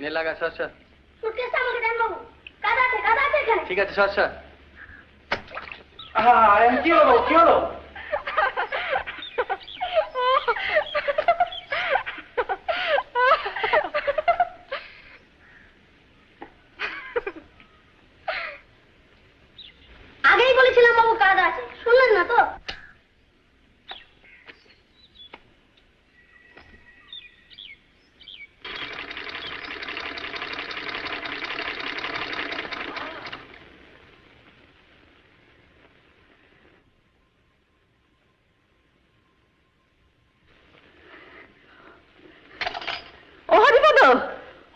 নে লাগা, সরসা। সুটকেসটা আমাকে দেন বাবু। কাদা আছে এখানে। ঠিক আছে, সরসা। কি হলো, কি হলো? আগেই বলেছিলাম বাবু কাদা আছে, শুনলেন না তো?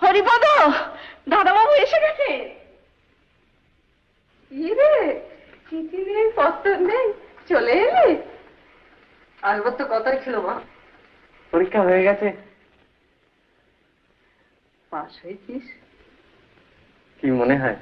হরিপদ, দাদাবাবু এসে গেছে। চিঠি নেই, পত্র নেই, চলে এলে? আসবার তো কথাই ছিল মা। পরীক্ষা হয়ে গেছে। পাস হয়েছিস? কি মনে হয়?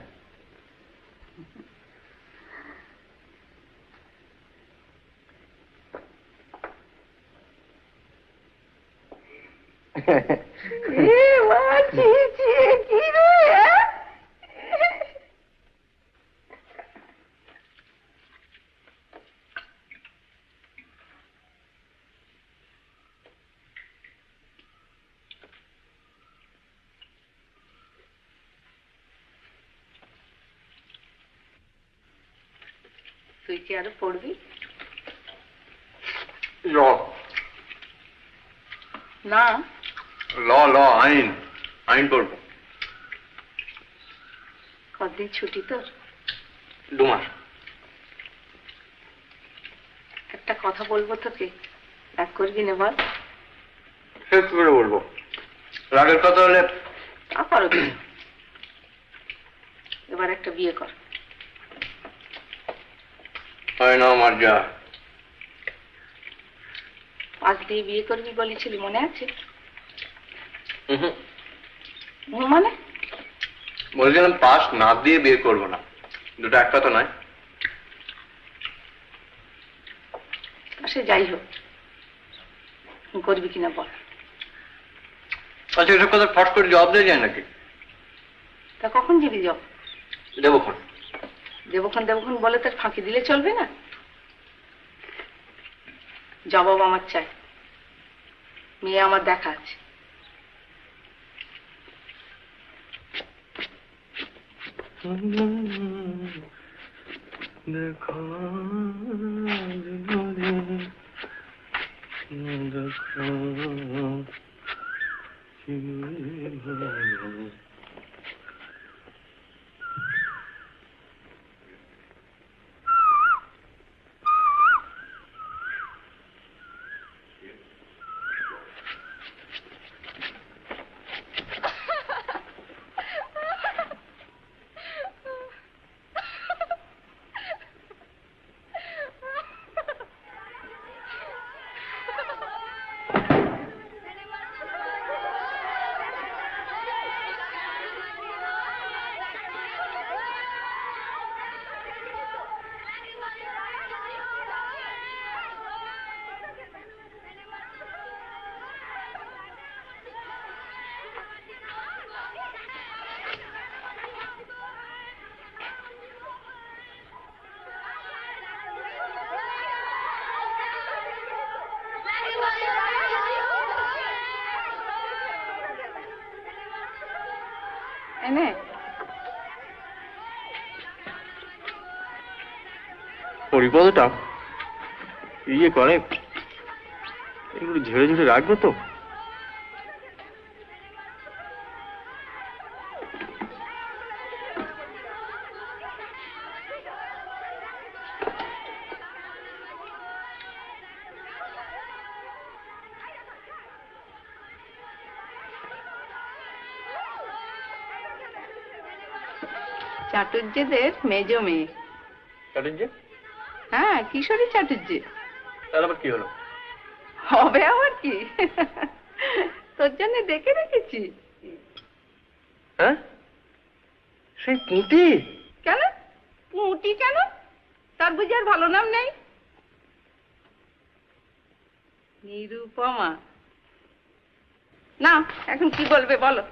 তুই কি আরো পড়বি? ল না, ল আইন পড়বো। কদিন ছুটি তোর? 2 মাস। একটা কথা বলবো তোকে, রাগ করবি না বল? শেষ করে বলবো, রাগের কথা হলে তা করো কি? এবার একটা বিয়ে কর। হয় না আমার যা। পাশ দিয়ে বিয়ে করবি বলেছিলি, মনে আছে? হুম, মানে বলছিলাম পাস না দিয়ে বিয়ে করবো না, দুটো এক কথা নয়। সে যাই হোক, করবি কিনা বল। আচ্ছা, এসব কথা ফট করে জবাব দিয়ে যায় নাকি? তা কখন যাবি জব? দেবক্ষণ। দেবক্ষণ বলে তার ফাঁকি দিলে চলবে না। জবাব আমার চাই, মেয়ে আমার দেখা আছে। হরিপদটা ইয়ে করে, এগুলো ঝেড়ে ঝেড়ে রাখবো তো। চাটুর্যদের মেজ মেয়ে। চাটুর্য? হ্যাঁ, কিশোরী চাটুর্য। তার আবার কি হলো? হবে আবার কি, তোর জন্য দেখে রেখেছি। হ্যাঁ, সেই পুঁটি? কেন পুঁটি? কেন, তার বুঝি আর ভালো নাম নেই? নিরুপমা। না, এখন কি বলবে বলো?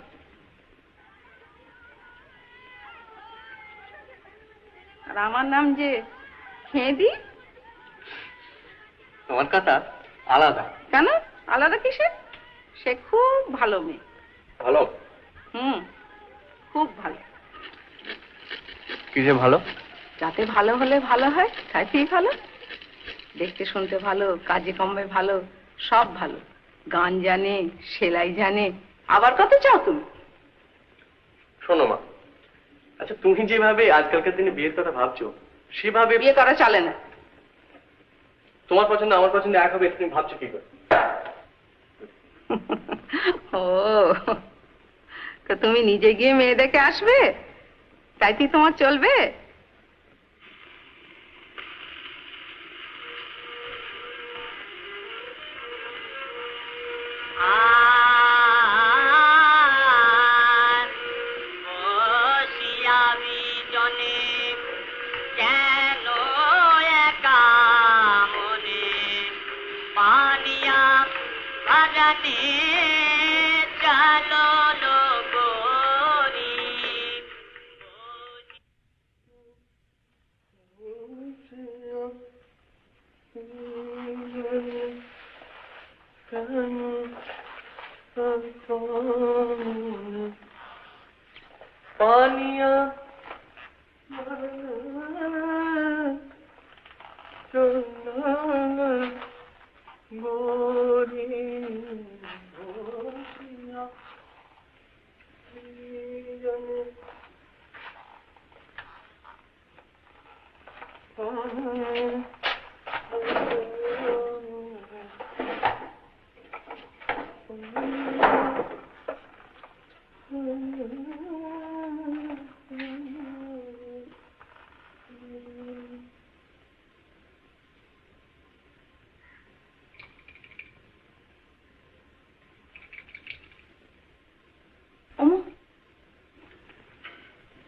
আমার নাম যে খেদি। তোমার কথা আলাদা। কেন আলাদা কিসে? সে খুব ভালো মেয়ে। ভালো? খুব ভালো। কি যে ভালো? যাতে ভালো হলে ভালো হয় তাইতেই ভালো। দেখতে শুনতে ভালো, কাজে কর্মে ভালো, সব ভালো। গান জানে, সেলাই জানে, আবার কত চাও তুমি? শোনো মা, আচ্ছা তুমি যেভাবে আজকালকার দিনে বিয়ের কথা ভাবছো সেভাবে বিয়ে করা চলে না। তোমার পছন্দ আমার পছন্দ এক হবে, এটা তুমি ভাবছো কি করে? ও, তো তুমি নিজে গিয়ে মেয়ে দেখে আসবে, তাইতেই তোমার চলবে? पानिया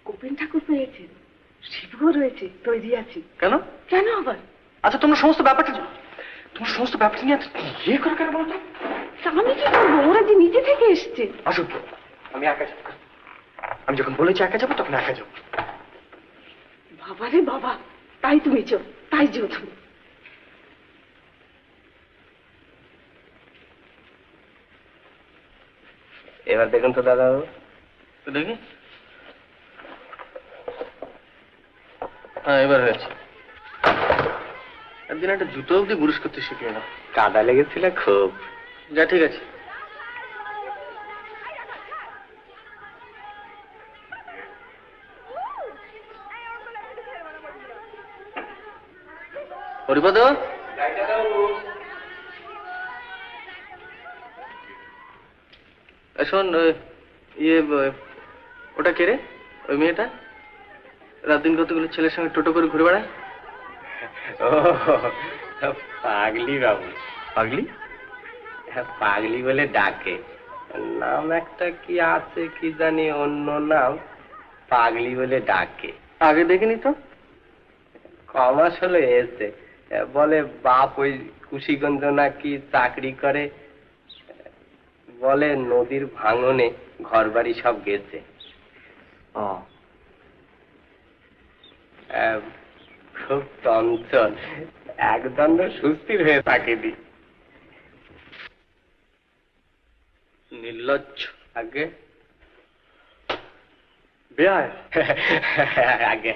গোপেন ঠাকুর পেয়েছেন, শিবও রয়েছে, তৈরি আছি। কেন? কেন আবার? আচ্ছা তোমরা সমস্ত ব্যাপারটা নিয়ে ইয়ে করো কেন বলতো? আমি কি করবো? ওরা যে নিজে থেকে এসছে। আসুক, আমি একা যাবো। আমি যখন বলেছি একা যাবো তখন একা যাবো। বাবা রে বাবা, তাই তুমি চো, তাই যেও তুমি। এবার দেখুন তো দাদা, তো দেখি। হ্যাঁ এবার হয়েছে। একদিন একটা জুতো অব্দি বুরুশ করতে শিখিয়ে না। কাদা লেগেছিল খুব। যা ঠিক আছে। হরিপদ, শোন, ইয়ে ওটা কে রে? ওই মেয়েটা রাত দিন কতগুলো ছেলের সঙ্গে টোটো করে ঘুরে বেড়ায়। ও পাগলি বাবু। পাগলি? পাগলি বলে ডাকে, নাম একটা কি আছে কি জানি, অন্য নাম, পাগলি বলে ডাকে। আগে দেখিনি তো। কমাস হলো এসে, বলে বাপ ওই কুশিগঞ্জ নাকি চাকরি করে, বলে নদীর ভাঙনে ঘর বাড়ি সব গেছে। খুব চঞ্চল, একদণ্ড সুস্থির হয়ে থাকেনি। নির্লজ্জ। আগে বেয়ায়। আগে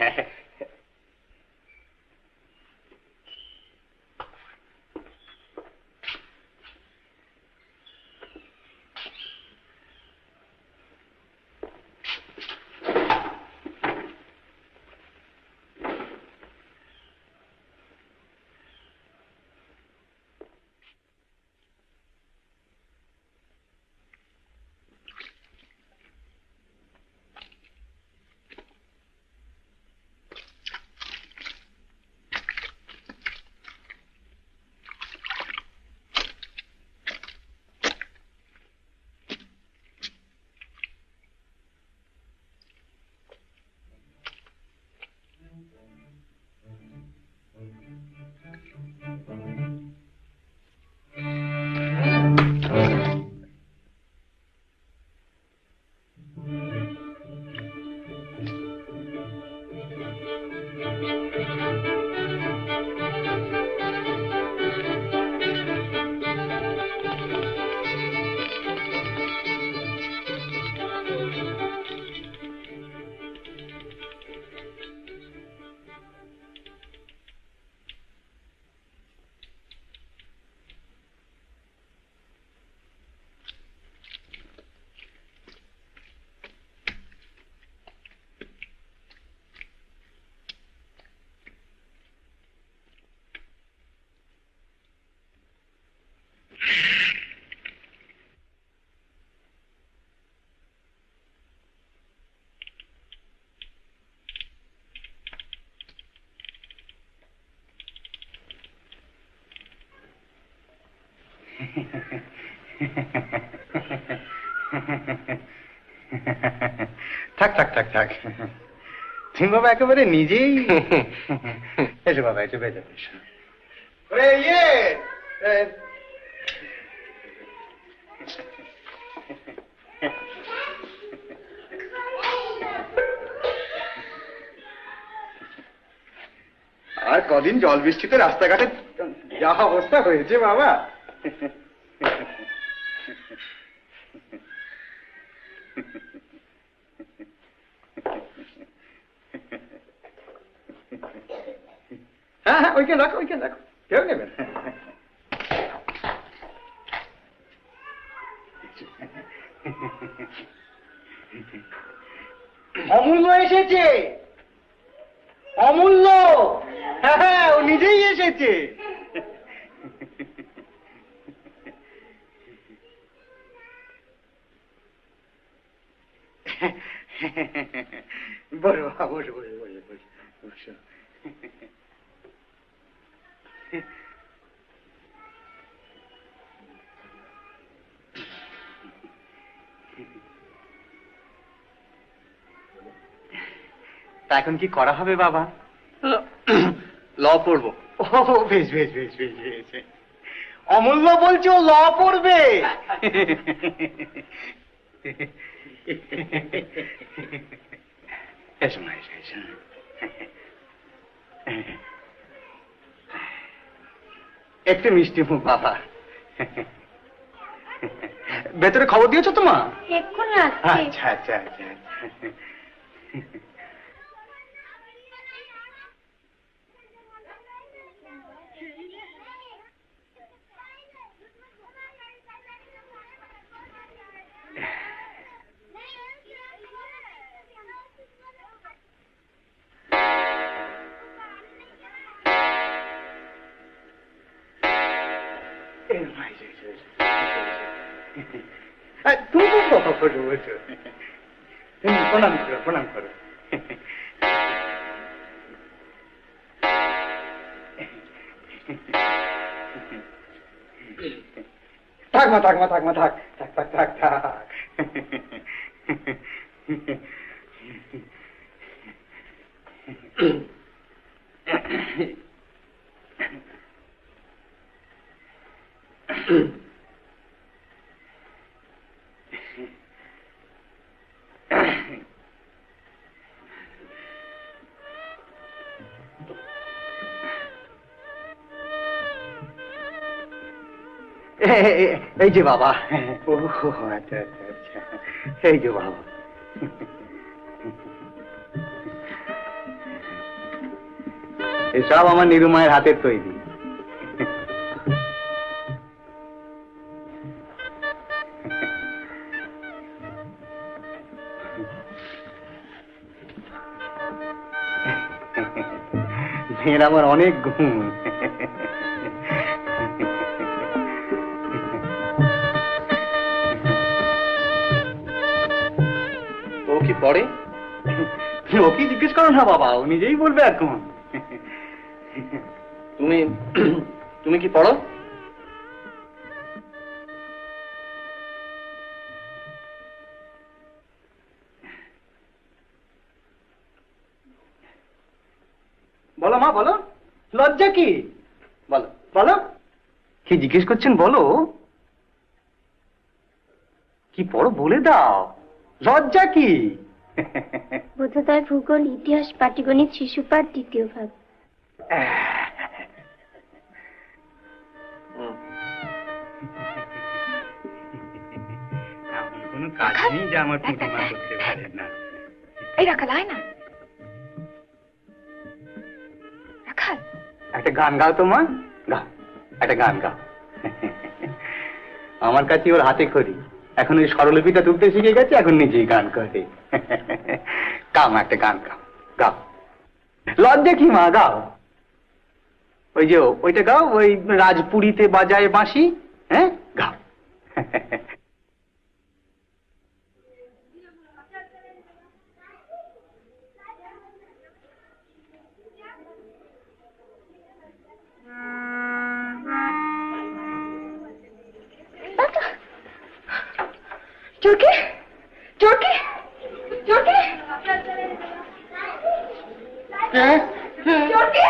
থাক থাক থাক থাক, তুমি বাবা একেবারে নিজেই। এসো বাবা, এসো বেজো। আর কদিন জল বৃষ্টিতে রাস্তাঘাটে যা অবস্থা হয়েছে বাবা। হ্যাঁ হ্যাঁ, ওইখানে রাখো, ওইখানে রাখো, কেউ নেবেন। অমূল্য এসেছে, অমূল্য। হ্যাঁ হ্যাঁ, ও নিজেই এসেছে। বসো বসো বসো বসো বসো বসো। তা এখন কি করা হবে বাবা? ল পড়বো। ও বেশ বেশ বেশ বেশ বেশ। অমূল্য বলছে ও ল পড়বে। এসো না, এসো এসো। একটু মিষ্টি মুখ বাবা। ভেতরে খবর দিয়েছো তো মা? এক্ষুনি আসছি। আচ্ছা আচ্ছা আচ্ছা আচ্ছা। তুমি তো বসো বসো, তুমি প্রণাম করো, প্রণাম করো। থাক মা, থাক মা, থাক মা, থাক থাক থাক থাক থাক। এই যে বাবা। ও আচ্ছা আচ্ছা আচ্ছা, এই যে বাবা। এসব আমার নিরুমায়ের হাতের তৈরি। মেয়ের আমার অনেক গুণ। ও কি পড়ে? ও কি জিজ্ঞেস করো না বাবা, ও নিজেই বলবে এখন। তুমি তুমি কি পড়ো? বলো মা, বলো। লজ্জা কি? বলো বলো, কি জিজ্ঞেস করছেন বলো। কি পড়ো বলে দাও, লজ্জা কি? বোধোদয়, ভূগোল, ইতিহাস, পাটিগণিত, শিশুপাঠ, দ্বিতীয় ভাগ। এমন কোনো কাজ নেই যে আমার প্রতিমা করতে পারে না। এই রাখাল, আয় না রাখাল। একটা গান গাও তো মা, গাও একটা গান গাও। আমার কাছে ওর হাতে খড়ি, এখন ওই স্বরলিপিটা তুলতে শিখে গেছে, এখন নিজেই গান করে। গাও মা, একটা গান গাও, গাও। লজ্জা কি মা, গাও। ওই যে ওইটা গাও, ওই রাজপুরীতে বাজায় বাঁশি। হ্যাঁ, গাও। চোরকে চোরকে চোরকে চোরকে চোরকে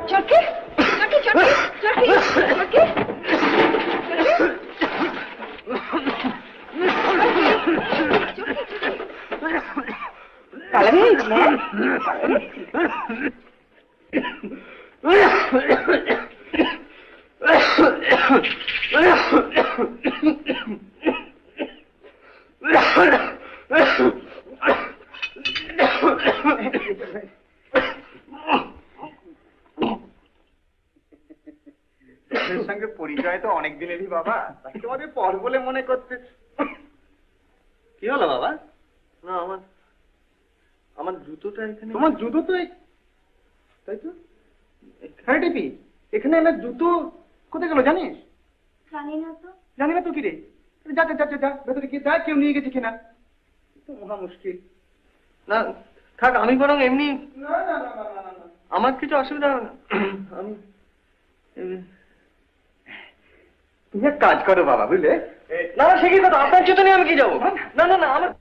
চোরকে চোরকে চোরকে পালাবি সঙ্গে পরিচয় তো অনেক দিনেরই বাবা, তাকে আমাদের পর বলে মনে করতে। কি হলো বাবা? না আমার আমার জুতোটা এখানে। তোমার জুতো তো তাই তো। হ্যাঁ টিপি, এখানে আমার জুতো কোথায় গেল জানিস? জানি না তো। জানি না তো কি রে? যা যা যা যা ভেতরে গিয়ে যা, কেউ নিয়ে গেছে কিনা। তো মহা মুশকিল। না থাক, আমি বরং এমনি। না না না না না না, আমার কিছু অসুবিধা হবে না। আমি তুমি এক কাজ করো বাবা, বুঝলে? না না, সে কি কথা? আপনার জুতো নিয়ে আমি কি যাবো? না না না, আমার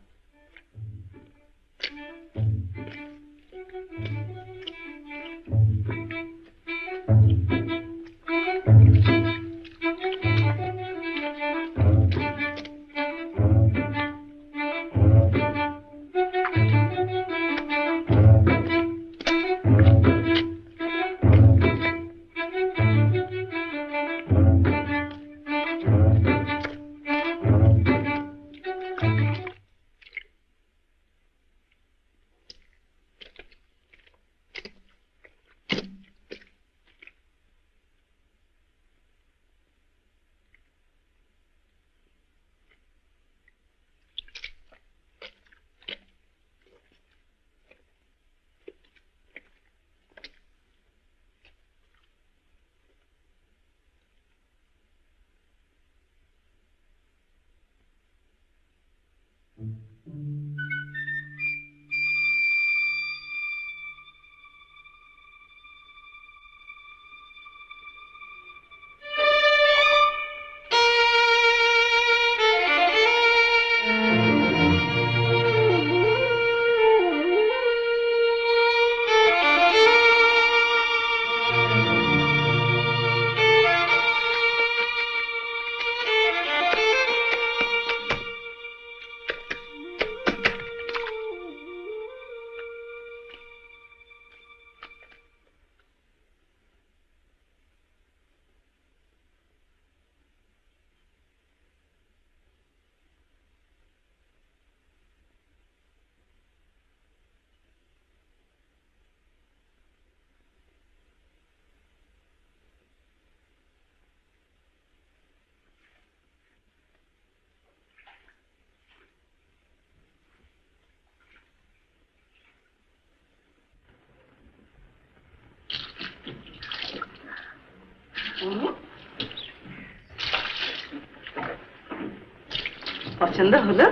পছন্দ হলো?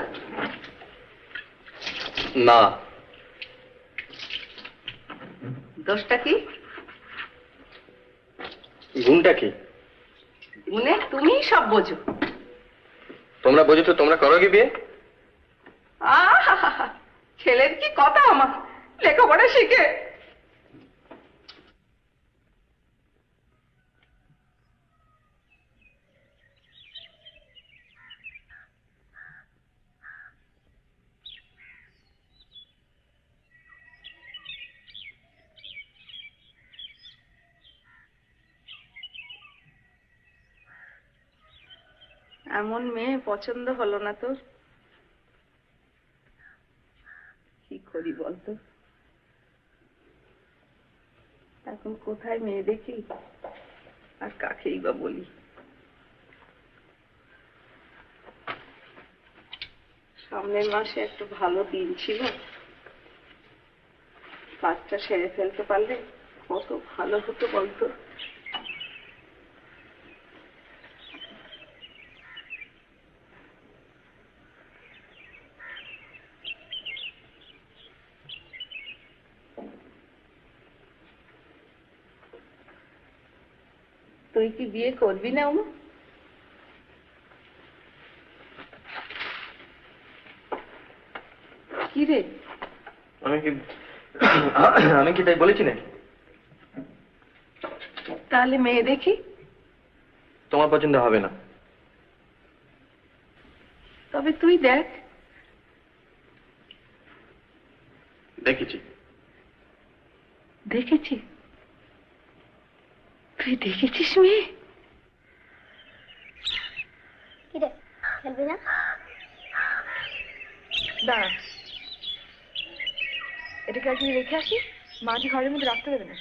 না। দোষটা কি? গুণটা কি? গুণে তুমি সব বোঝো। তোমরা বোঝো তো তোমরা করো কি বিয়ে? আহা, ছেলের কি কথা, আমার লেখাপড়া শিখে। এমন মেয়ে পছন্দ হলো না তোর? কি করি বলতো? এখন কোথায় মেয়ে দেখি আর কাকেই বা বলি? সামনের মাসে একটু ভালো দিন ছিল, কাজটা সেরে ফেলতে পারলে কত ভালো হতো বলতো। তুই কি বিয়ে করবি না? রে? আমি কি তাই বলেছি নাকি? তাহলে মেয়ে দেখি। তোমার পছন্দ হবে না। তবে তুই দেখ। দেখেছি। দেখেছি? তুই দেখেছিস মেয়ে? কিরে খেলবি না? দাঁড়া, এটাকে আর কি রেখে আসি, মাঝে ঘরের মধ্যে রাখতে দেবে না।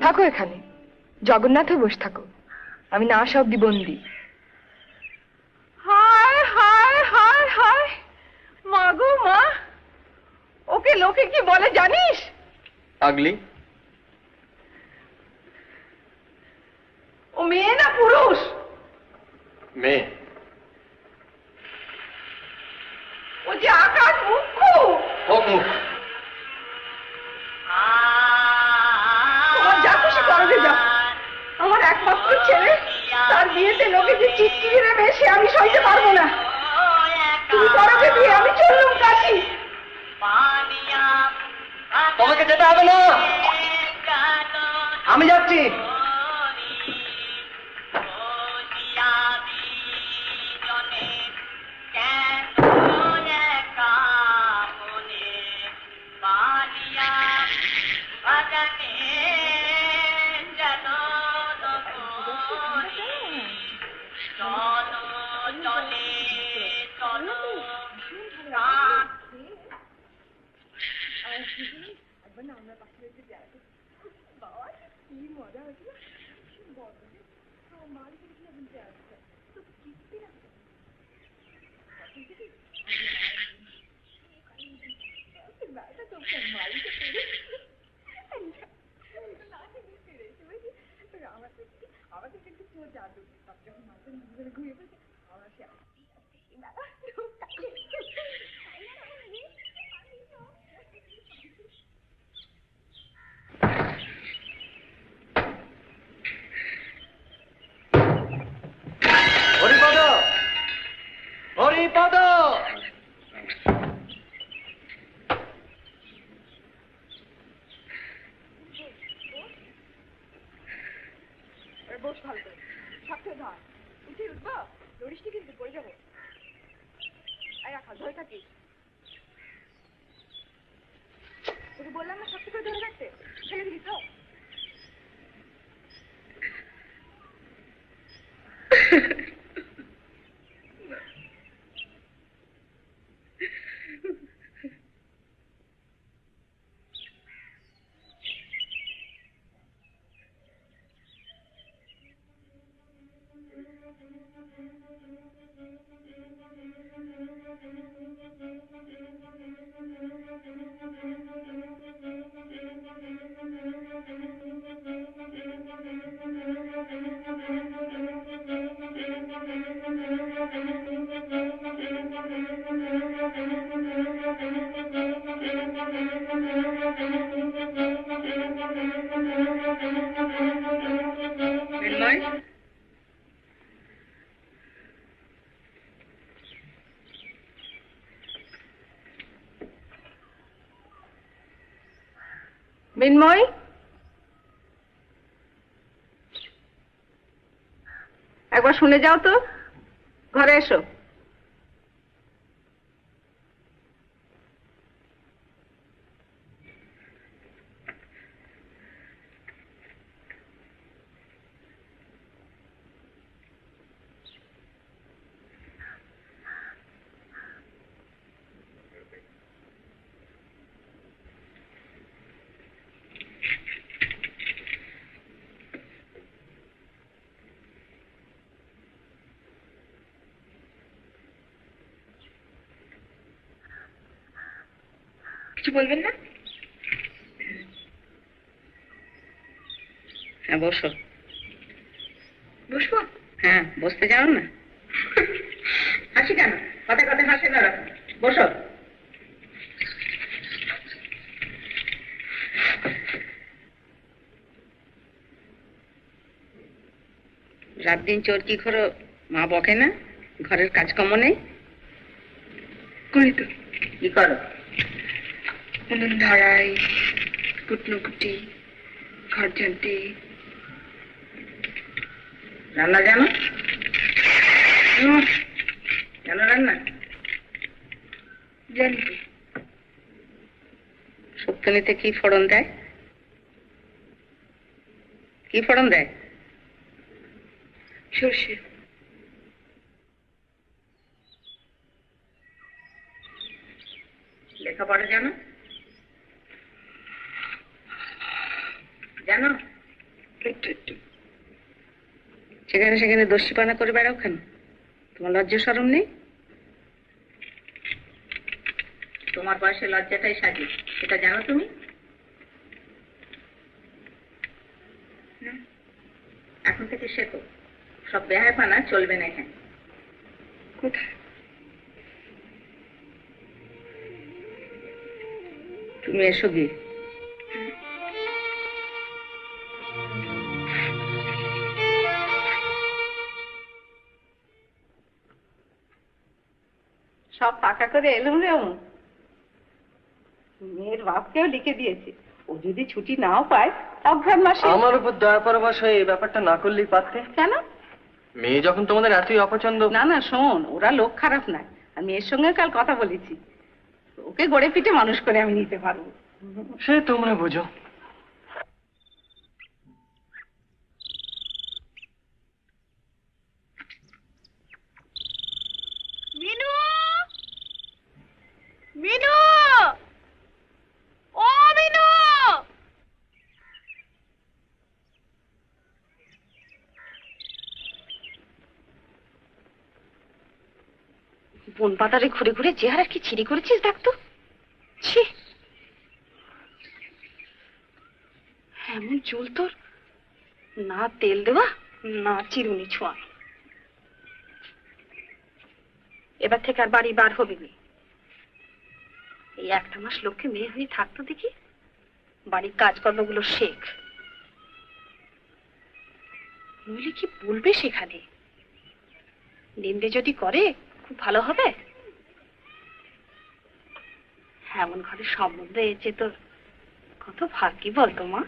থাকো এখানে, জগন্নাথে বসে থাকো, আমি না সব দিবন্দি। হায় হায় হায় হায়, মা গো মা, ওকে লোকে কি বলে জানিস? পাগলি। ও মেয়ে না পুরুষ? মেয়ে। ও যে আকাশ মুখ্য। হোক মুখ। তোমার যা খুশি করবে যাও, আমার একমাত্র ছেলে, তার বিয়েতে লোকে যে চিৎকিরি নেবে সে আমি সইতে পারবো না। তুমি করবে বিয়ে, আমি চললুম কাশি। তোমাকে যেতে হবে না, আমি যাচ্ছি। বস ভালো করে, সাথে ধর, উঠে উঠবো, লড়িসটি কিন্তু পড়ে যাবো। আর রাখা ধরে থাকিস, তোকে বললাম না শক্ত করে ধরে রাখতে, ফেলে দিবি তো। মিন্ময়, একবার শুনে যাও তো, ঘরে এসো। কিছু বলবেন না? হ্যাঁ বসো। বসবো? হ্যাঁ বসতে জানো না? হাসি কেন? কথায় কথায় হাসি না রাখো। বসো। রাত দিন চোরকি করো, মা বকে না? ঘরের কাজকর্ম নেই? করি তো। কি করো? উনুন ধরাই, কুটনো কুটি, ঘর ঝাঁটি। রান্না জানো? জানো রান্না? জানি তো। শুক্তনিতে কি ফোড়ন দেয়? কি ফোড়ন দেয়? সর্ষে। লেখাপড়া জানো? জানো? একটু একটু। সেখানে সেখানে দস্যিপানা করে বেড়াও কেন? তোমার লজ্জা শরম নেই? তোমার বয়সে লজ্জাটাই সাজে, সেটা জানো তুমি? এখন থেকে শেখো, সব বেহায়পানা চলবে না এখানে। কোথায়? তুমি এসো গিয়ে। সব পাকা করে এলুম রে অমু। মেয়ের বাপকেও লিখে দিয়েছে, ও যদি ছুটি নাও পায় অঘ্রাণ মাসে। আমার উপর দয়া পরবাস হয়ে এই ব্যাপারটা না করলেই পারতে। কেন? মেয়ে যখন তোমাদের এতই অপছন্দ। না না শোন, ওরা লোক খারাপ না। আর মেয়ের সঙ্গে কাল কথা বলেছি, ওকে গড়ে পিঠে মানুষ করে আমি নিতে পারবো। সে তোমরা বুঝো। মিনু! মিনু! ও মিনু! বন পাতারে ঘুরে ঘুরে চেহারা কি ছিঁড়ি করেছিস দেখ তো। ছি, এমন চুল তোর, না তেল দেওয়া না চিরুনি ছোঁয়া। এবার থেকে আর বাড়ি বার হবি না। এই একটা মাস লক্ষ্যে মেয়ে হয়ে থাকতো দেখি, বাড়ির কাজকর্মগুলো শেখ, নইলে কি বলবে সেখানে। নিন্দে যদি করে খুব ভালো হবে। এমন ঘরে সম্বন্ধ এসেছে তোর, কত ভাগ্যি বলতো মা।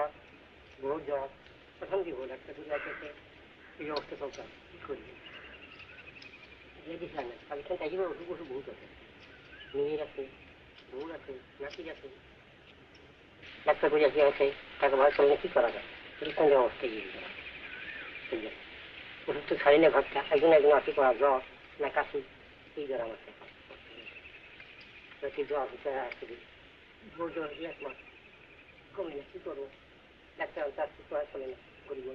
জ্বর, বউ জ্বর, প্রথম দিব ডাক্তার দূরে আছে এই অবস্থা চলছে কি করি দিয়েছিলাম না পাকিস্তান চাইব ওষুধ ওষুধ বহুত আছে মেয়ের আছে বউ আছে নাতির আছে ডাক্তার করে আসি আছে তাকে ভয় করলে কি করা যায় পাকিস্তানের অবস্থা গিয়ে ওষুধ তো ছাড়ি না ঘরটা একজন একজন আসি করা জ্বর না কাশি এই জ্বর আমার জ্বর আসছে বউ জ্বর এক মাস কমে না কি করবো ডাক্তার তার কি করা চলে না গরিব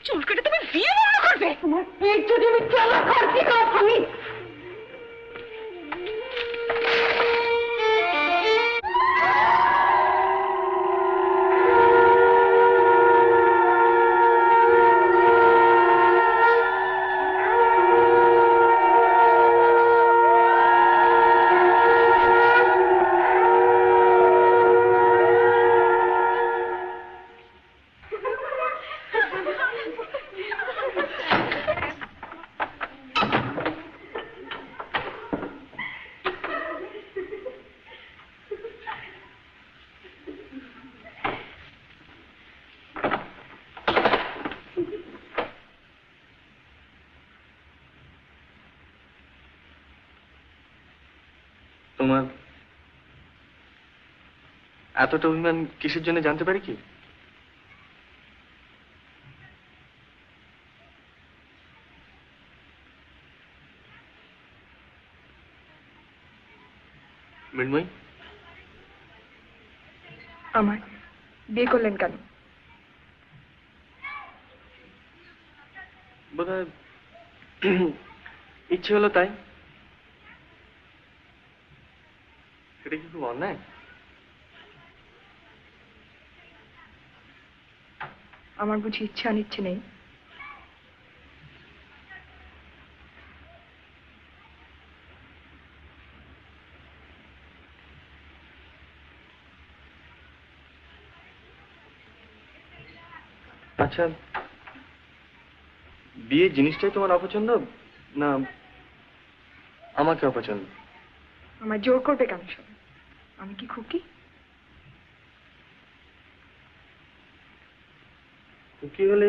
চুল কেটে তুমি বিয়ে বন্ধ করবে তোমার পেট যদি আমি চালা করতে না আমি তোমার এতটা অভিমান কিসের জন্য জানতে পারি কি? মৃন্ময়ী, আমার বিয়ে করলেন কেন? বোধহয় ইচ্ছে হলো তাই। এটা কি খুব অন্যায়? আমার বুঝি ইচ্ছা অনিচ্ছে নেই? আচ্ছা, বিয়ে জিনিসটাই তোমার অপছন্দ না আমাকে অপছন্দ? আমার জোর করবে কেন সব? আমি কি খুকি? খুকি হলে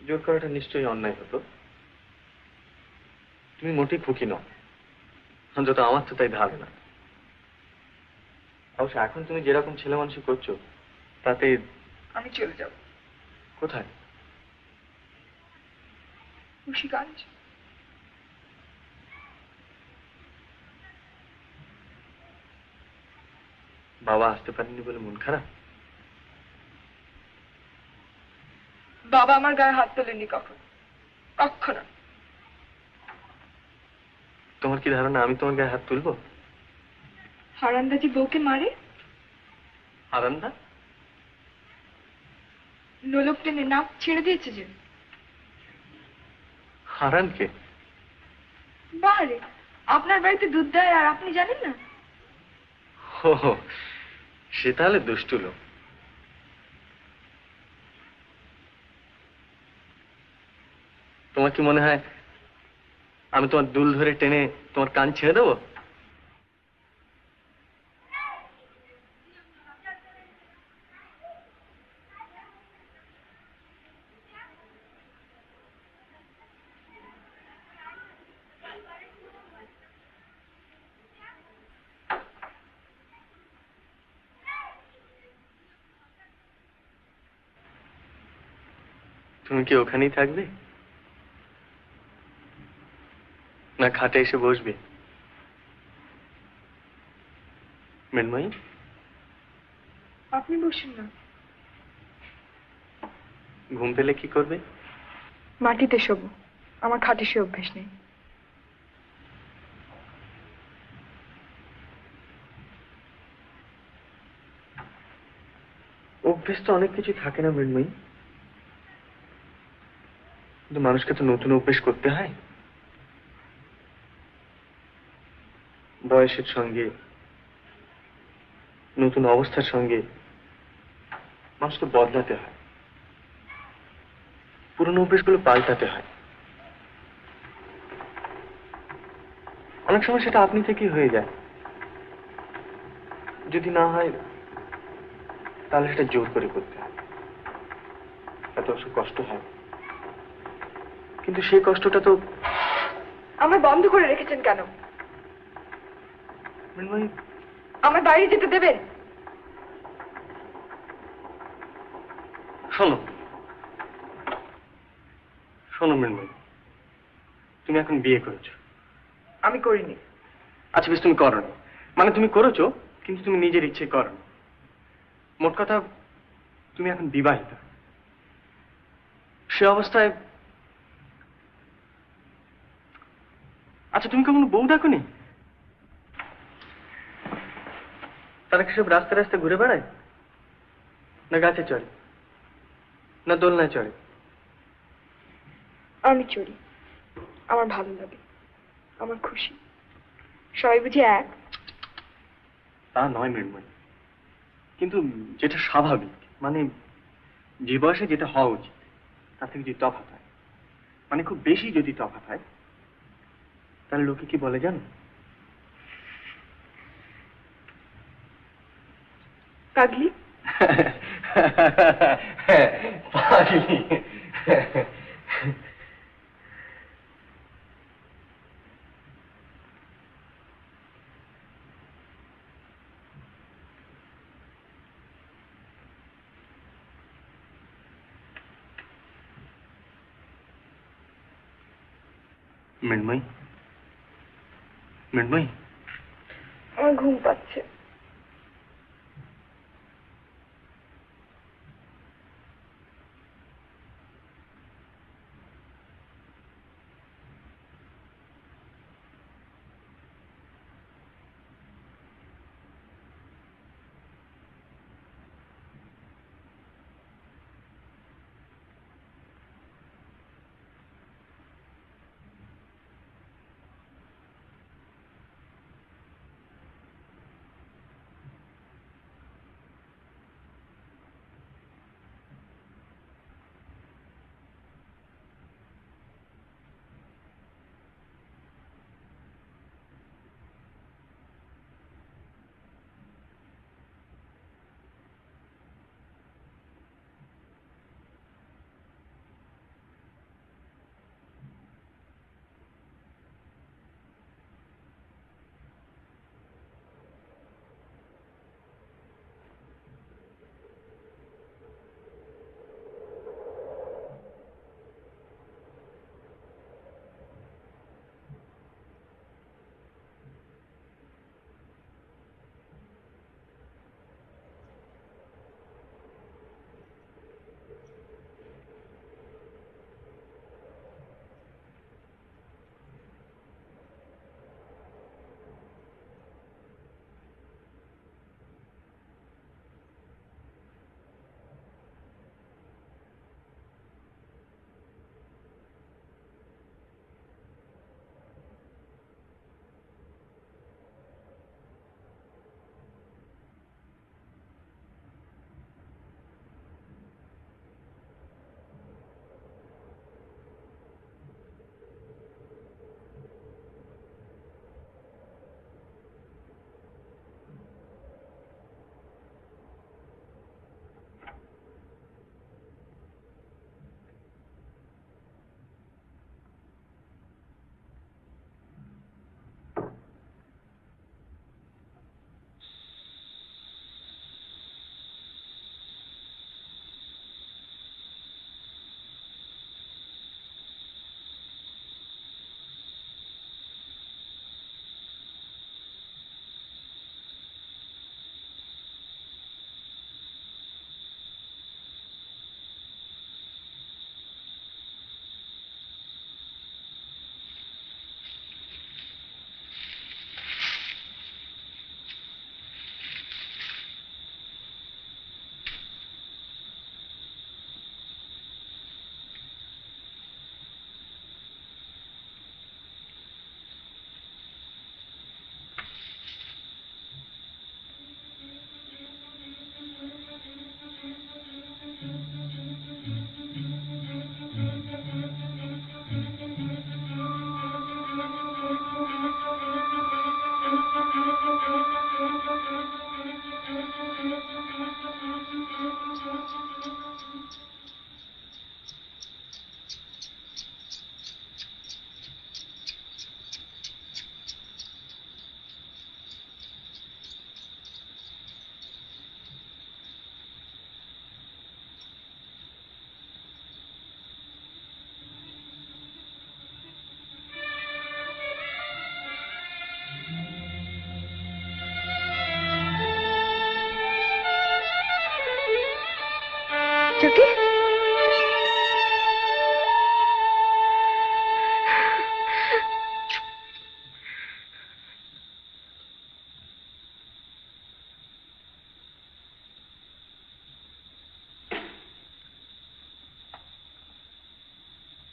জোর করাটা নিশ্চয়ই অন্যায় হতো। তুমি মোটেই খুকি নও, অন্তত আমার তো তাই ধারণা। অবশ্য এখন তুমি যেরকম ছেলে মানুষ করছো তাতে আমি চলে যাব। কোথায়? মুন্সিগঞ্জ। বাবা আসতে পারেনি বলে মন খারাপ? বাবা আমার গায়ে হাত তোলেননি কখন, কখনো। তোমার কি ধারণা আমি তোমার গায়ে হাত তুলবো? হারান্দাজি বউকে মারে, হারান্দা নোলক টেনে নাক ছেড়ে দিয়েছে যে। হারানকে? বারে আপনার বাড়িতে দুধ দেয় আর আপনি জানেন না? ও, সে তাহলে দুষ্টু লোক। তোমার কি মনে হয় আমি তোমার দুল ধরে টেনে তোমার কান ছেড়ে দেবো? তুমি কি ওখানেই থাকবে না খাটে এসে বসবে? মৃন্ময়ী, আপনি বসুন না। ঘুম পেলে কি করবে? মাটিতে শোবো, আমার খাটে সে অভ্যেস নেই। অভ্যেস তো অনেক কিছু থাকে না মৃন্ময়ী, কিন্তু মানুষকে তো নতুন অভ্যেস করতে হয়। বয়সের সঙ্গে, নতুন অবস্থার সঙ্গে মানুষকে বদলাতে হয়, পুরনো অভ্যেসগুলো পাল্টাতে হয়। অনেক সময় সেটা আপনি থেকেই হয়ে যায়, যদি না হয় তাহলে সেটা জোর করে করতে হয়, এত অবশ্য কষ্ট হয়, কিন্তু সেই কষ্টটা তো। আমার বন্ধ করে রেখেছেন কেন? মৃন্ময়ী, আমার বাইরে যেতে দেবেন? শোনো শোনো মৃন্ময়ী, তুমি এখন বিয়ে করেছো। আমি করিনি। আচ্ছা বেশ, তুমি করোনি, মানে তুমি করেছো কিন্তু তুমি নিজের ইচ্ছে করো। মোট কথা, তুমি এখন বিবাহিত। সে অবস্থায়, আচ্ছা তুমি কখনো বউ দেখোনি? তারা কি সব রাস্তায় রাস্তায় ঘুরে বেড়ায়, না গাছে চড়ে, না দোলনায় চড়ে? আমি চড়ি, আমার ভালো লাগে, আমার খুশি। সবাই বুঝি এক? তা নয় মৃন্ময়ী, কিন্তু যেটা স্বাভাবিক, মানে যে বয়সে যেটা হওয়া উচিত তার থেকে যদি তফাৎ হয়, মানে খুব বেশি যদি তফাৎ হয়, তাহলে লোকে কি বলে জানো? পাগলি। পাগলি। মৃন্ময়ী, মৃন্ময়ী, আমার ঘুম পাচ্ছে।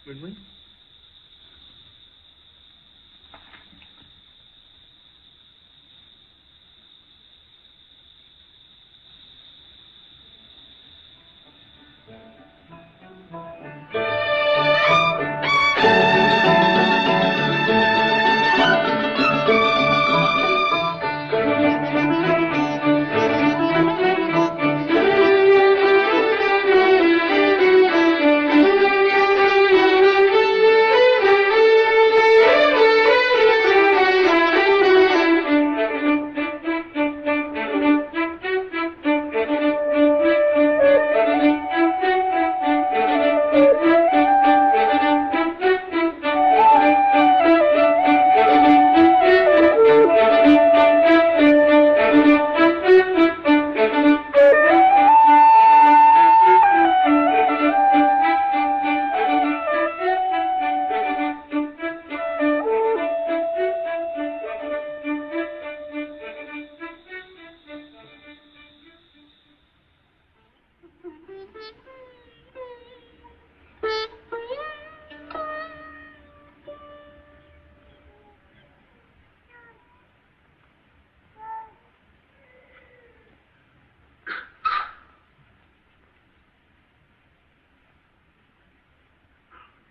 মিনমিন,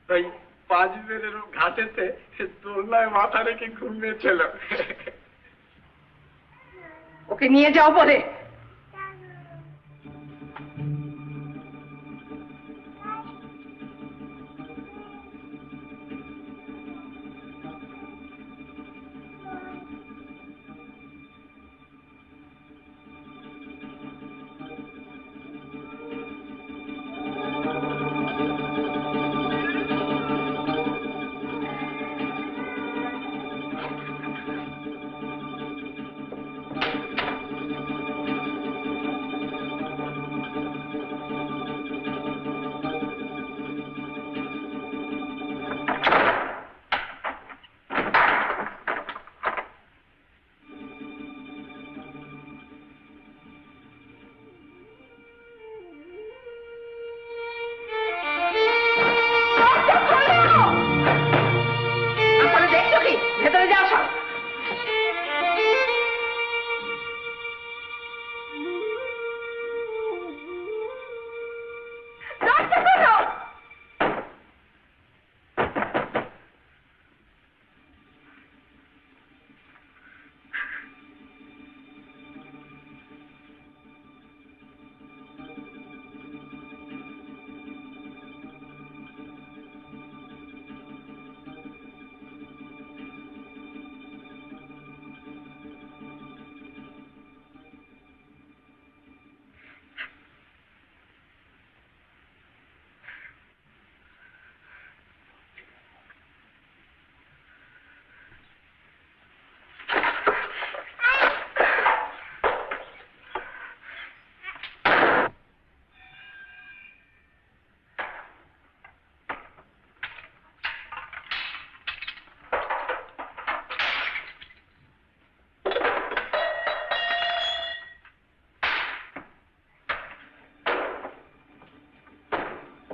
ওই 5 বেলের ঘাটেতে দোলনায় মাথা রেখে ঘুমিয়েছিল। ওকে নিয়ে যাও বলে।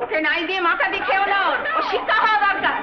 ওকে নাই দিয়ে মাথা দিয়ে খেও না, ও শিক্ষা হওয়া দরকার।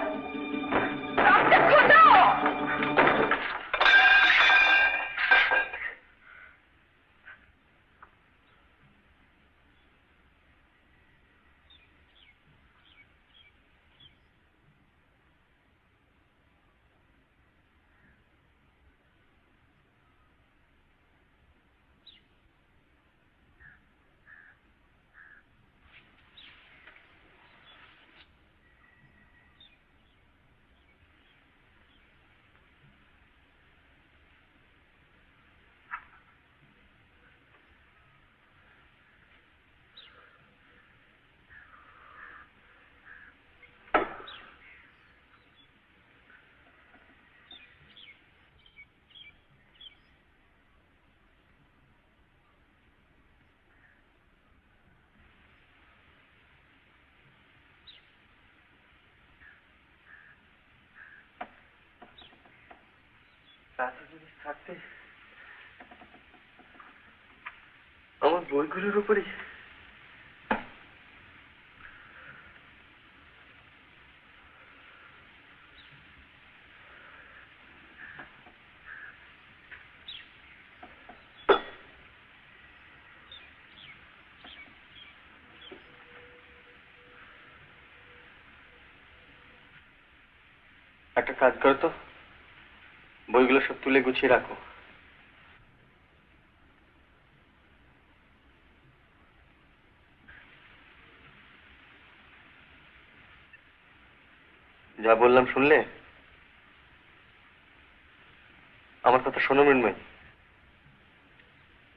থাকতে আমার বইগুলোর উপরে একটা কাজ করো তো, বইগুলো সব তুলে গুছিয়ে রাখো। যা বললাম শুনলে? আমার কথা শোনো মৃন্ময়,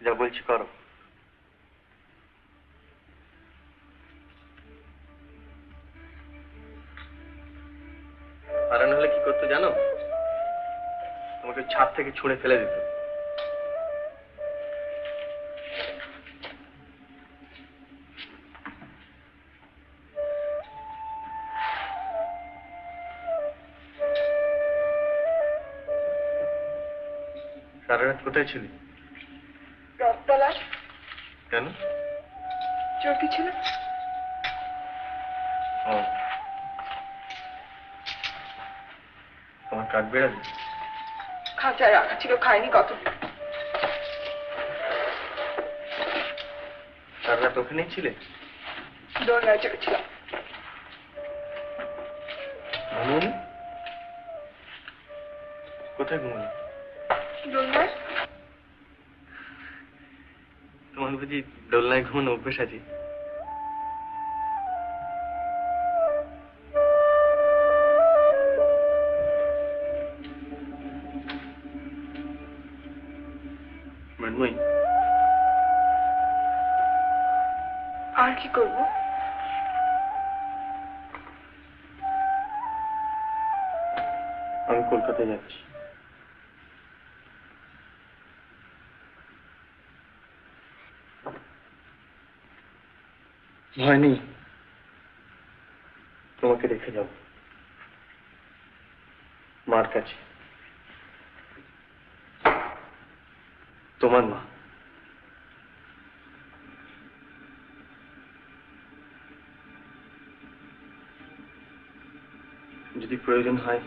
যা বলছি করো। আর না হলে কি করতে জানো? তোমাকে ছাদ থেকে ছুঁড়ে ফেলে দিত। সারা রাত কোথায় ছিলি? রথতলায়। কেন? চোরকি ছিল। ও, তোমার কাক বেড়ালি? খাঁচায় রাখা ছিল, খাইনি কতদিন। সারা রাত ওখানেই ছিলে? দোলনায় চড়েছিলাম। ঘুমোনি? কোথায় ঘুমোনি? দোলনায়। তোমার বুঝি দোলনায় ঘুমানো অভ্যেস আছে? মৃন্ময়ী, আর কি করবো? আমি কলকাতায় যাচ্ছি। ভয় নেই, তোমাকে রেখে যাব মার কাছে। তোমার মা। যদি প্রয়োজন হয়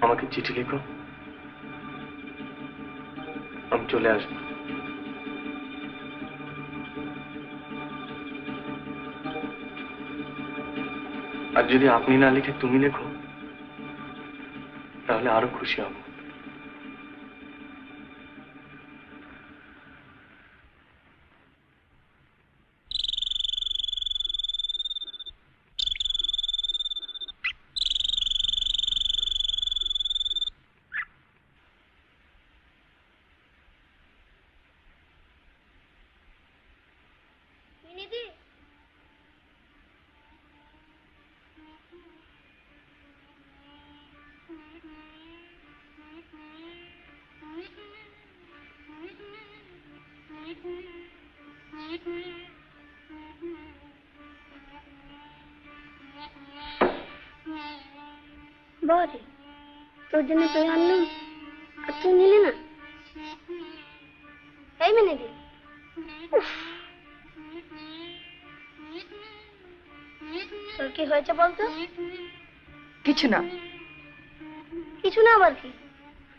আমাকে চিঠি লিখো, আমি চলে আসবো। আর যদি আপনি না লিখে তুমি লেখো তাহলে আরো খুশি হব। বাড়ি তোর জন্য তুই আনলাম আর তুই নিলি না। এই মেনে দি। তোর কি হয়েছে বলতো? কিছু না। কিছু না আবার কি?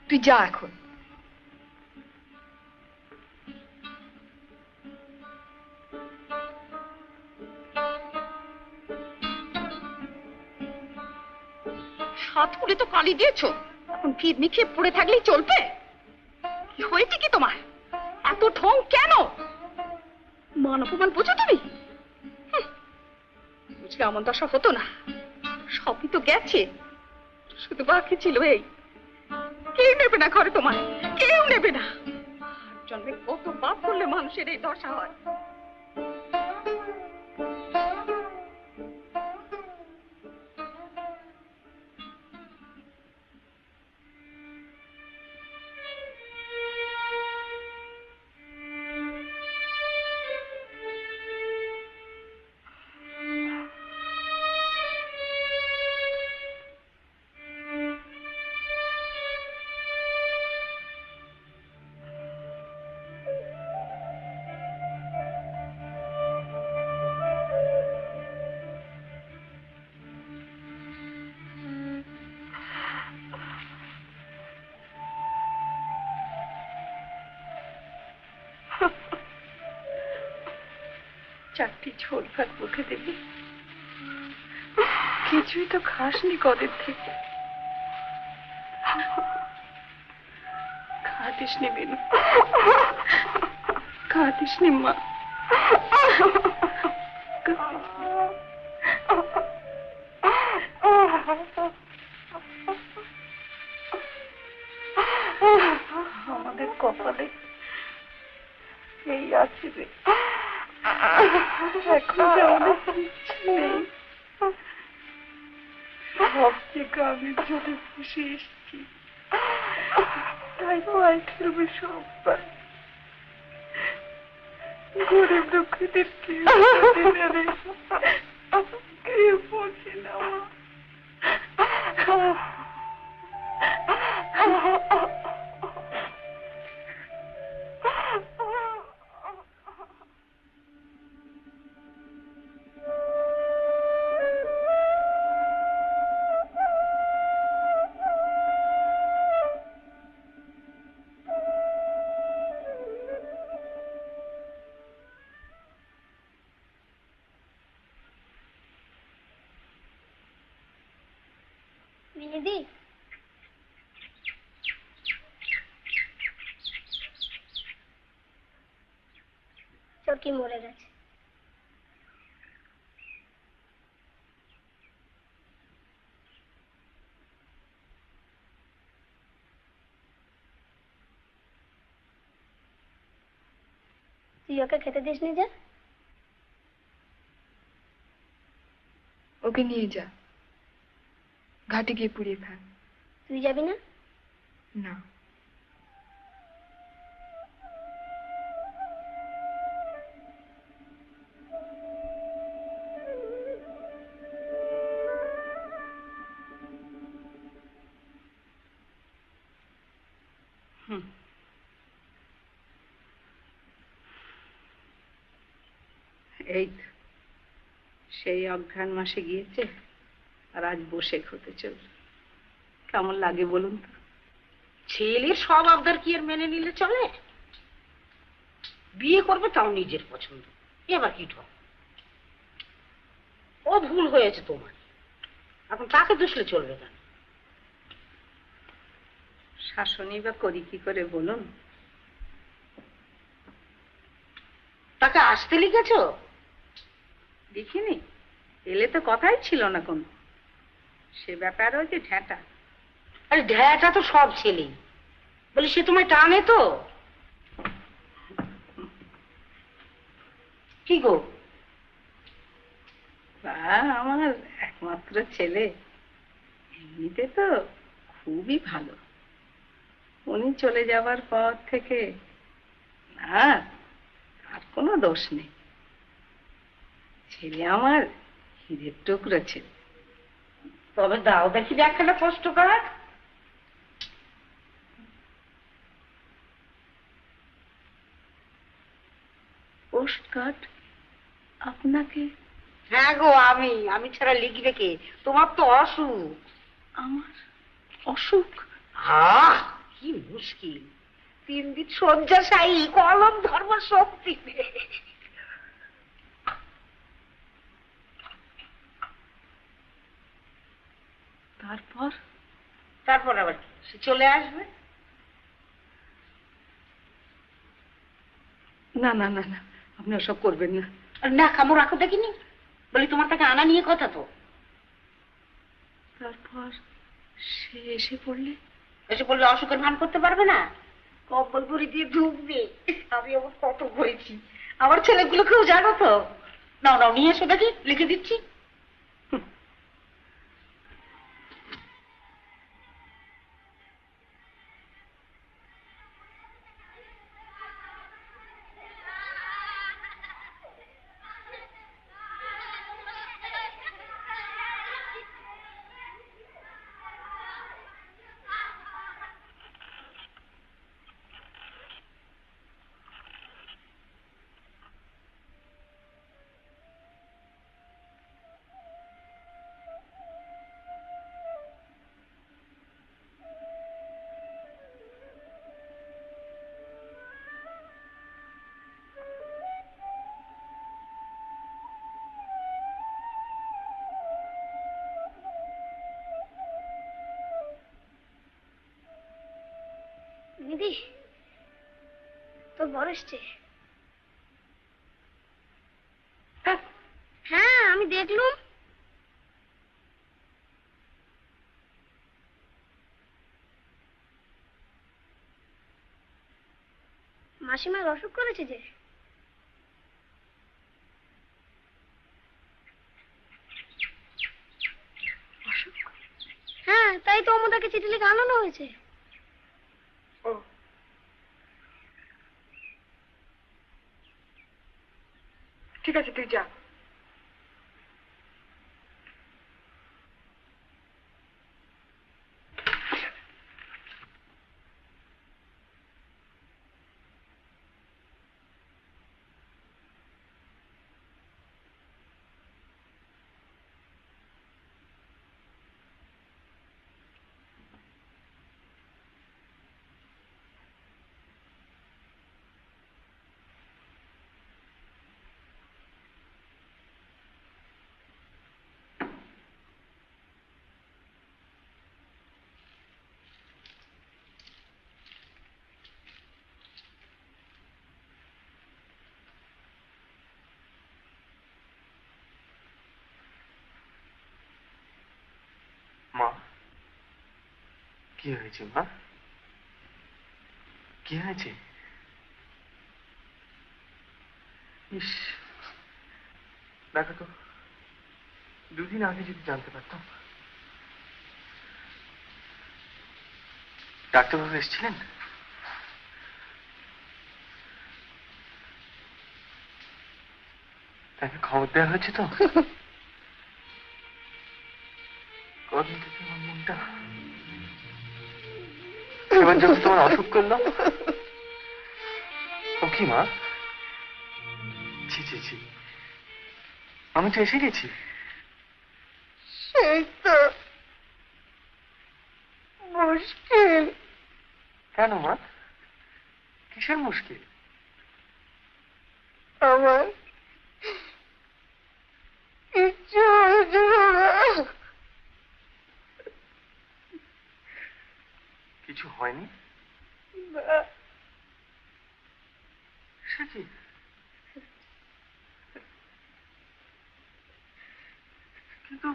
তুই যা এখন। হাত খুলে তো কালি দিয়েছো, এখন ফিরনি খেয়ে পড়ে থাকলেই চলবে? কি হয়েছে কি তোমার? এত ঠং কেন? মান অপমান বুঝো তুমি? বুঝলে এমন দশা হতো না। সবই তো গেছে, শুধু বাকি ছিল এই। কেউ নেবে না ঘরে তোমার, কেউ নেবে না। জন্মে কত পাপ করলে মানুষের এই দশা হয়। চারটি ঝোল ভাত মুখে দিবি, কিছুই তো খাসনি কদিন থেকে। খাতিস নি বিনু, খাতিস নি মা। আমাদের কপালে এই আছে রে, এখন যে আমাদের কিচ্ছু নেই। সব যে গ্রামের জন্য খুশি এসছি, তাই পায়ে খেলবে সবাই। গরিব দুঃখীদের কেউ বোঝে না মা। বিনিদি, চরকি মরে গেছে। তুই ওকে খেতে দিসনি যে? ওকে নিয়ে যা, ঘাটে গিয়ে পুড়িয়ে খা। তুই যাবি না? না, এই তো, সেই অঘ্রাণ মাসে গিয়েছে আর আজ বসে হতে চল। কেমন লাগে বলুন তো? ছেলের সব আবদার কি আর মেনে নিলে চলে? বিয়ে করবে তাও নিজের পছন্দ, এবার কি ঠক। ও ভুল হয়েছে তোমার, এখন তাকে দুষলে চলবে কেন? শাসনই বা করি কি করে বলুন? তাকে আসতে লিখেছো? দেখিনি, এলে তো কথাই ছিল না কোন। সে ব্যাপার ওই যে ঢ্যাঁটা। আরে ঢ্যাটা তো সব ছেলেই, বলি সে তোমায় টানে তো। কি গো? আমার একমাত্র ছেলে, এমনিতে তো খুবই ভালো। উনি চলে যাবার পর থেকে না, আর কোনো দোষ নেই। ছেলে আমার হীরের টুকরো ছেলে। তবে দাও দেখি একখানা কষ্ট করার। পোস্ট কার্ড আপনাকে? হ্যাঁ গো, আমি ছাড়া লিখবে কে? তোমার তো অসুখ। আমার অসুখ? কি মুশকিল, 3 দিন শয্যাশায়ী, কলম ধর্ম শক্তি নেই। তারপর আবার কি, সে চলে আসবে? না না না না, আপনি ওসব করবেন না। না, খামো রাখো দেখিনি, বলি তোমার তাকে আনা নিয়ে কথা তো। তারপর সে এসে পড়লে? এসে পড়লে অসুখের ভান করতে পারবে না, কম্বল ভরি দিয়ে ঢুকবে। আমি আবার কত হয়েছি, আমার ছেলেগুলোকেও জানো তো। নাও নাও, নিয়ে এসো দেখি, লিখে দিচ্ছি। দিদি তোর বর এসছে। হ্যাঁ আমি দেখলুম। মাসিমার অসুখ করেছে যে। হ্যাঁ তাই তো অমুদাকে চিঠি লিখে আনানো হয়েছে। ঠিক আছে তুই যা। মা, কি হয়েছে মা? কি হয়েছে? ইস, দেখো তো, দুদিন আগে যদি জানতে পারতাম। ডাক্তারবাবু এসেছিলেন? তাকে খবর দেওয়া হয়েছে তো? কদিন থেকে আমার মনটা, এবার যখন তোমার অসুখ করলাম। ও কি মা? ছি ছি ছি, আমি তো এসে গেছি। সেই তো মুশকিল। কেন মা, কিসের মুশকিল? আমার কিচ্ছু হয়েছিল না। কিছু হয়নি? না। সে কি? কিন্তু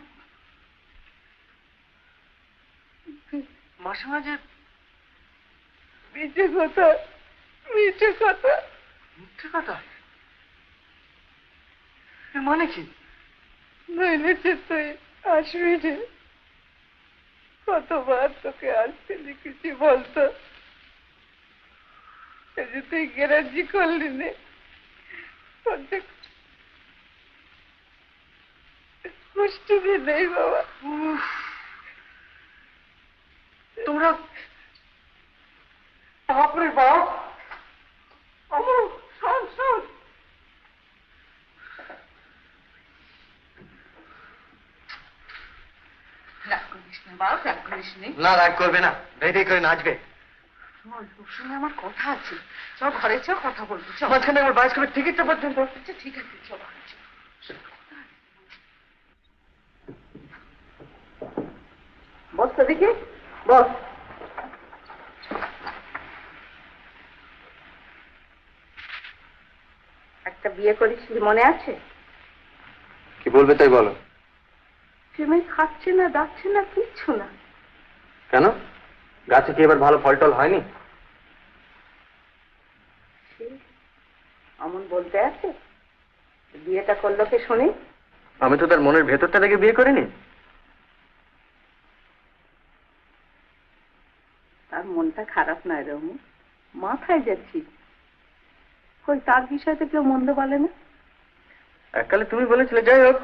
মাসে মাঝে মিথ্যে কথা, মিথ্যে কথা। মিথ্যে কথা? এর মানে কি? নইলে যে তুই আসবি রে। কতবার তোকে আসতে লিখেছি বলতো, এই যে তুই গ্যারান্টি করলি নে। পুষ্টি নেই বাবা। তোমরা বাপরে বাপ। শোন শোন, রাগ করিস না বাবা, রাগ করিস নি। না, রাগ করবে না, রেডি করে নাচবে। তোর সঙ্গে আমার কথা আছে, চল ঘরে চল, কথা বলবো চল। মাঝখানে আমার বায়োস্কোপের টিকিটটা পর্যন্ত। আচ্ছা ঠিক আছে চল ঘরে চল। বস তো দেখি, বস। একটা বিয়ে করেছিস মনে আছে? কি বলবে তাই বলো। ফিমে খাচ্ছে না, যাচ্ছে না, কিচ্ছু না। কেন, গাছে কি এবার ভালো ফল টল হয়নি? অমন বলতে আছে, বিয়েটা করলো কে শুনি? আমি তো তার মনের ভেতরটা দেখে বিয়ে করিনি। তার মনটা খারাপ নয় রমু, মাথায় যাচ্ছি। কই তার বিষয়তে কেউ মন্দ বলে না? এককালে তুমি বলেছিলে, যাই হোক,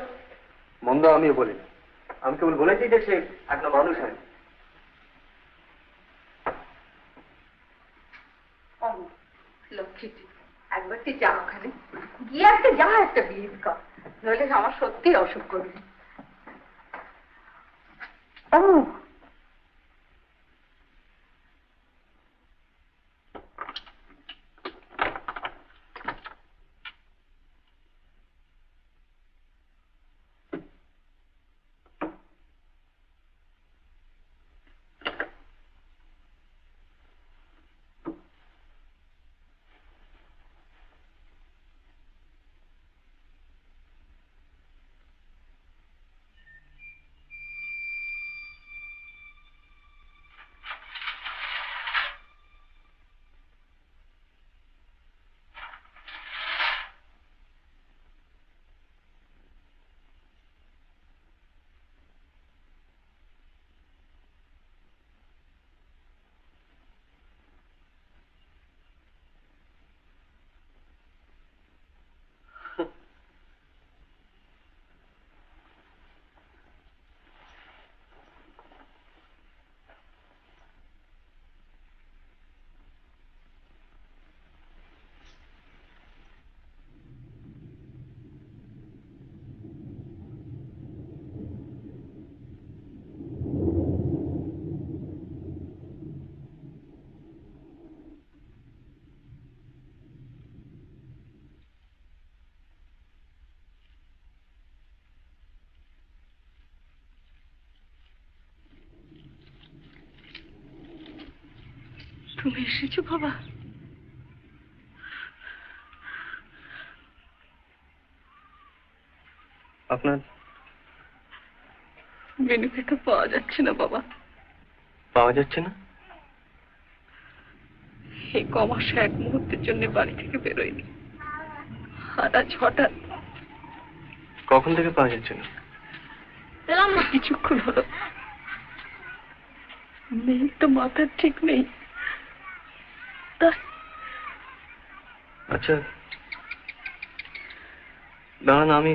মন্দ আমিও বলি। আমি কেবল বলেছি যে সে একটা মানুষ হয়। লক্ষ্মীটি একবার তুই যা ওখানে গিয়ে একটা যা একটা বিয়ে কর, নইলে আমার সত্যি অসুখ করবে। তুমি এসেছো বাবা? আপনার বেনুকে তো পাওয়া যাচ্ছে না বাবা। পাওয়া যাচ্ছে না? এই কমাসে এক মুহূর্তের জন্য বাড়ি থেকে বেরোয়নি, আর আজ হঠাৎ। কখন থেকে পাওয়া যাচ্ছে না? কিছুক্ষণ হলো। মেয়ের তো মাথার ঠিক নেই। আচ্ছা দাঁড়ান, আমি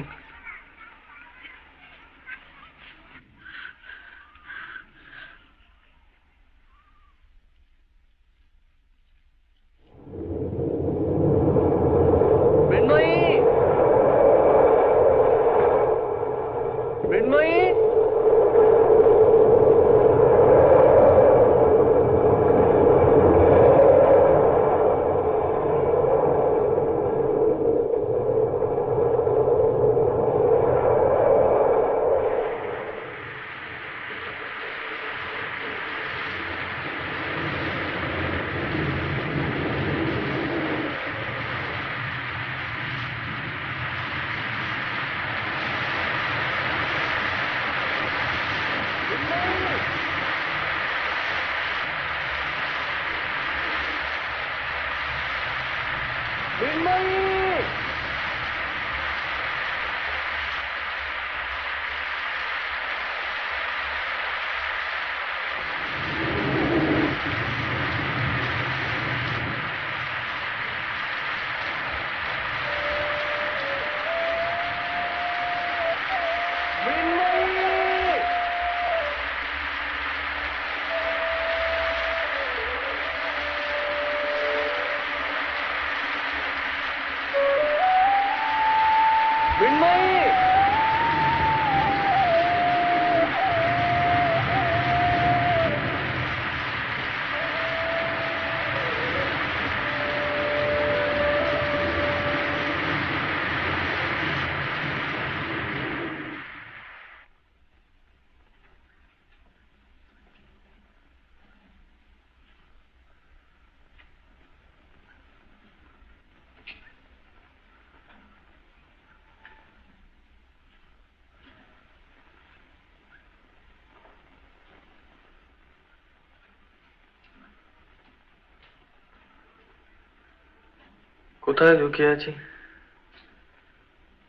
কোথায় লুকিয়ে আছি?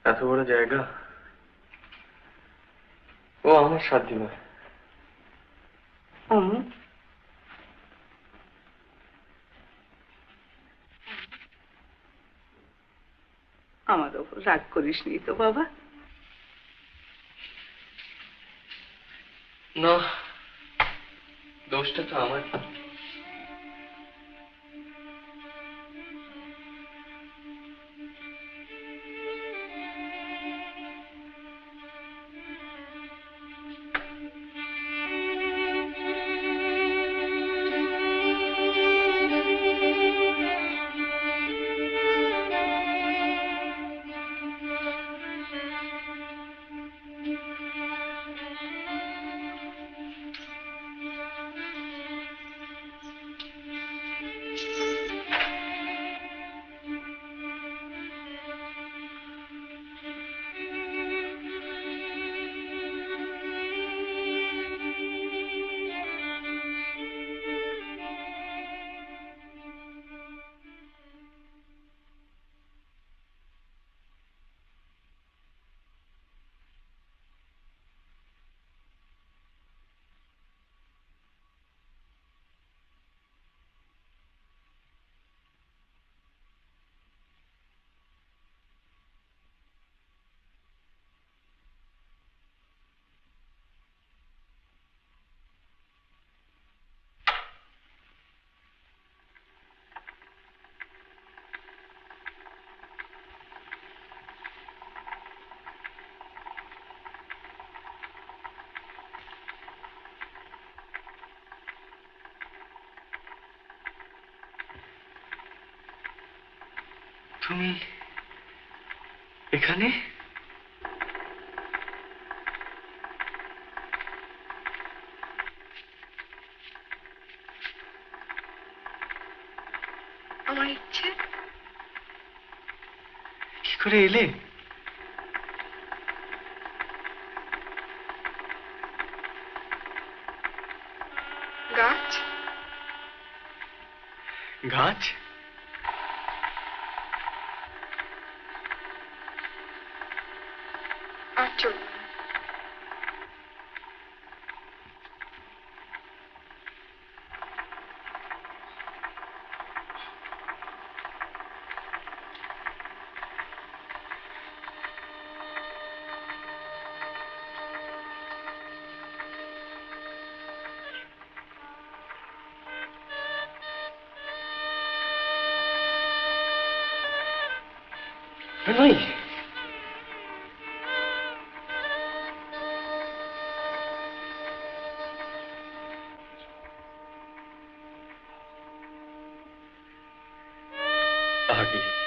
এত বড় জায়গা। ও আমার সাথ দিবে। আমার ওপর রাগ করিস নি তো বাবা? না, দোষটা তো আমার। তুমি এখানে? আমার ইচ্ছে। কি করে এলে? গাছ, গাছ? আর চলবে না। ভাই, আগে